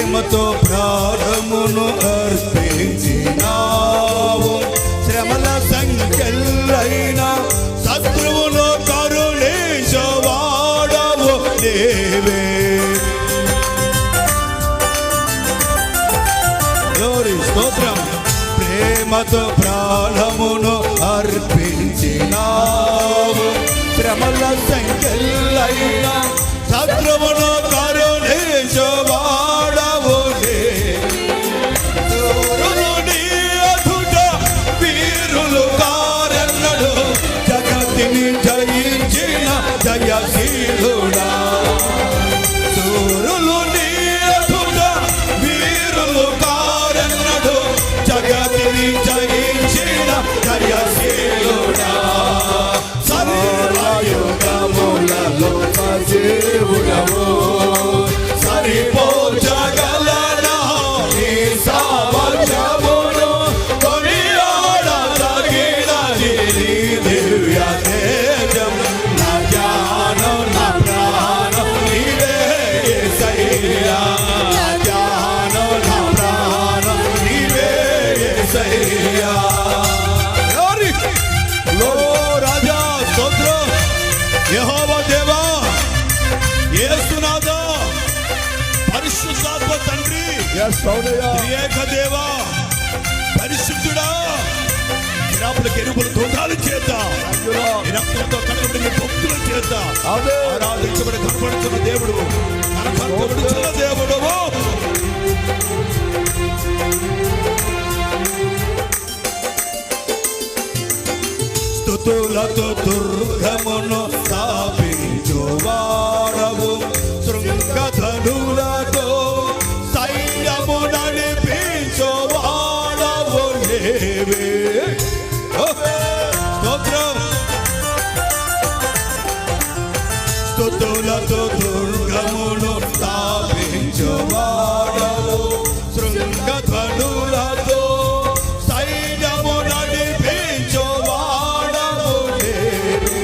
ప్రేమతో ప్రాణమును అర్పించినావు. శ్రమల సంఖ్యలైన శత్రువును కరుణించువాడవు నీవే. స్తోత్రం. ప్రేమతో ప్రాణమును అర్పించినావు. శ్రమల సంఖ్యలైన శత్రువును కరుణించువాడవు నీవే. నీ అద్భుత వీరులు కారెన్నడు జగతిని జయించిన జయశీలుడా. సూరులు నీ అద్భుత వీరులు కారెన్నడు జగతిని జయించిన జయశీలుడా. సర్వయుగములలో సజీవుడవు. సరిపోల్చగలనా నీ సామర్థ్యమును. కొనియాడదగినది నీ దివ్య తేజం. నా జ్ఞానం నా ప్రాణం నీవే యేసయ్యా. నా జ్ఞానం నా ప్రాణం నీవే యేసయ్యా. రాజా స్తోత్రం. యెహోవా దేవా, యేసునాథ, పరిశుద్ధాత్మ తండ్రి, త్రియేక దేవా, పరిశుద్ధుడా, ఎరుపుల తోటాలు చేత రక్తంతో కనబడిన భక్తుల చేత ఆరాధించబడి కనపడుతున్న దేవుడు, కనపడుతున్న దేవుడు. స్తుతులతో దుర్గమును స్థాపించువాడవు. శృంగధనులతో సైన్యము నడిపించువాడవు నీవే. స్తోత్రం. స్తుతులతో దుర్గమును స్థాపించువాడవు. శృంగధనులతో సైన్యము నడిపించువాడవు నీవే.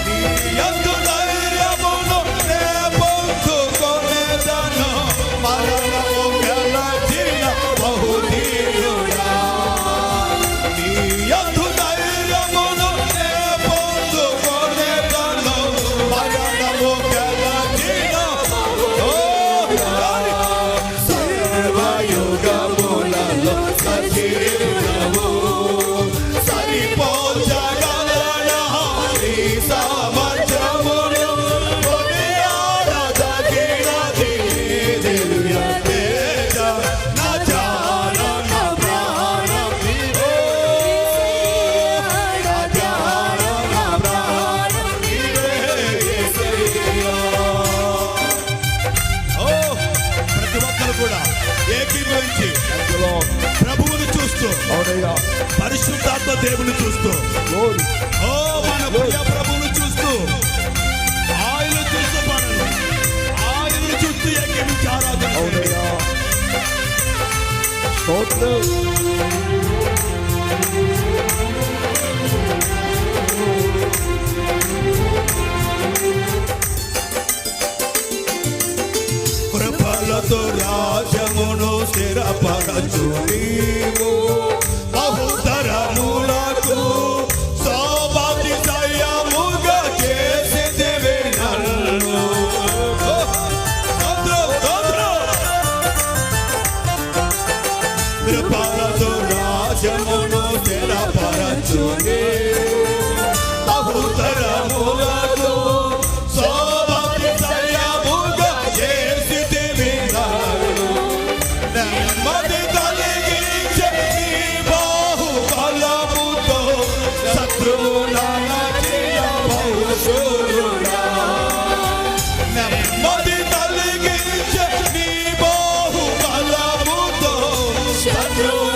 నీ యందు ధైర్యమును నే పొందుకొనెదను. మరణము గెలచిన బహుధీరుడా. నీ యందు ధైర్యమును నే పొందుకొనెదను. మరణము గెలచిన సర్వయుగములలో సజీవుడవు. సరిపోల్చగలనా నీ సామర్థ్యమును. కొనియాడదగినది నీ దివ్య తేజం. నా జ్ఞానం నా ప్రాణం నీవే. నా జ్ఞానం నా ప్రాణం నీవే యేసయ్యా. ప్రతి ఒక్కరు కూడా ఏకీభవించి ప్రభువుని చూస్తూ, పరిశుద్ధాత్మ దేవుని చూస్తూ, మన ప్రియ ప్రభువుని చూస్తూ, ఆయన చూస్తూ పడండి. ఆయనను చూస్తూ ఏకీభవించి ఆరాధన కృపలతో రాజ్యమును స్థిరపరచు నీవు. బహుతరములకు సౌభాగ్యముగా చేసితివి నన్ను. కృపలతో రాజ్యమును స్థిరపరచు నీవు. బహుతరములకు సౌభాగ్యముగా చేసితివి నన్ను. నెమ్మది కలిగించే నీ బాహుబలముతో శత్రువుల నచిన బహుశూరుడా. నెమ్మది కలిగించే నీ బాహుబలముతో శత్రువుల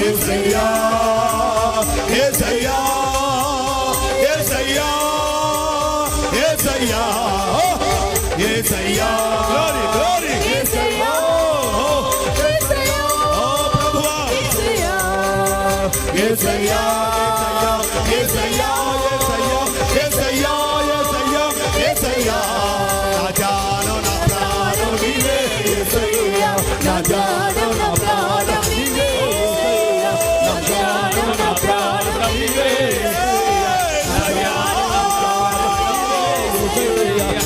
యేసయ్యా యేసయ్యా యేసయ్యా యేసయ్యా యేసయ్యా గ్లోరీ గ్లోరీ యేసయ్యా యేసయ్యా ప్రభువా యేసయ్యా యేసయ్యా యేసయ్యా యేసయ్యా యేసయ్యా యేసయ్యా నా జాను నా ప్రాణం నీవే యేసయ్యా నా జాను నా ప్రాణం నీవే యేసయ్యా నా జాను నా ప్రాణం నీవే యేసయ్యా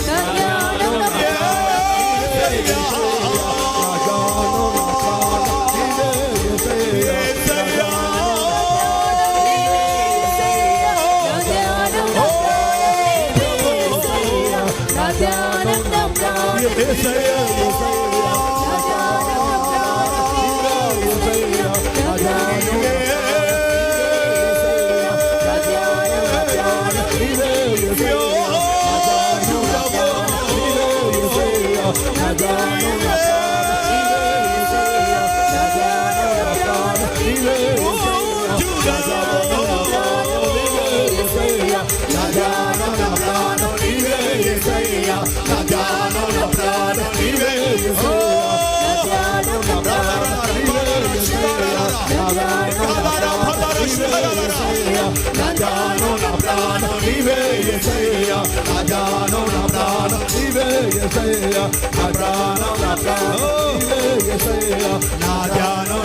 నా జాను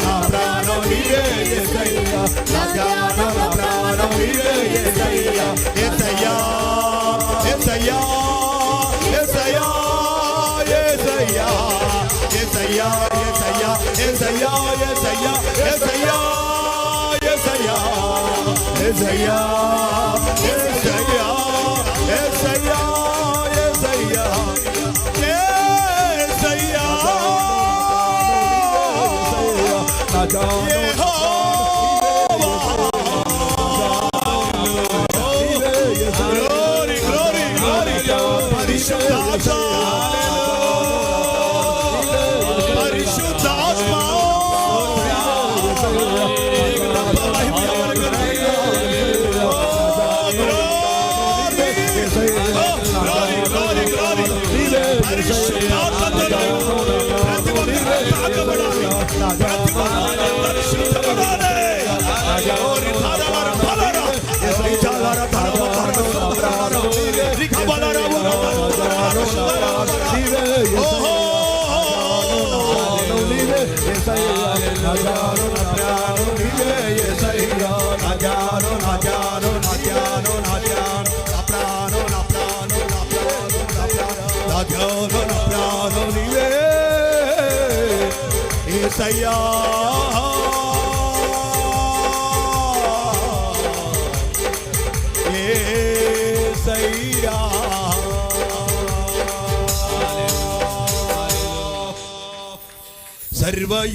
నా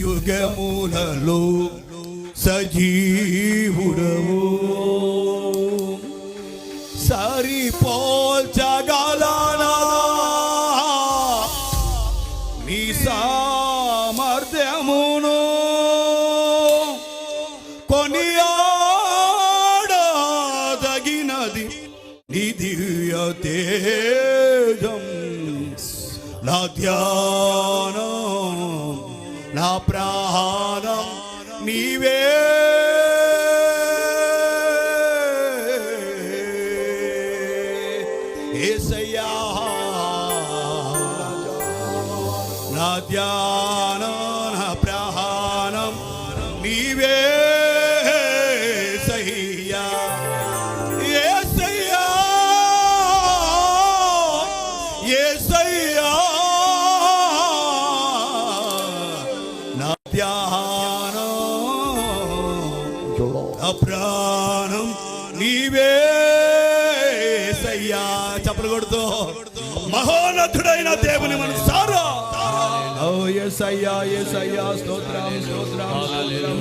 సర్వయుగములలో సజీవుడవు సరిపోల్చగలనా నీ సామర్థ్యమును కొనియాడదగినది నీ దివ్య తేజం నా ధ్యానం నా ప్రాణం నీవే యేసయ్యా నా ధ్యానం నా ప్రాణం నీవే యేసయ్యా యేసయ్యా యేసయ్యా ప్రాణం నీవే యేసయ్యా. చప్పలు కొడుతూ మహోన్నతుడైన దేవుని మనసారా యేసయ్యా యేసయ్యా స్తోత్రం స్తోత్రం.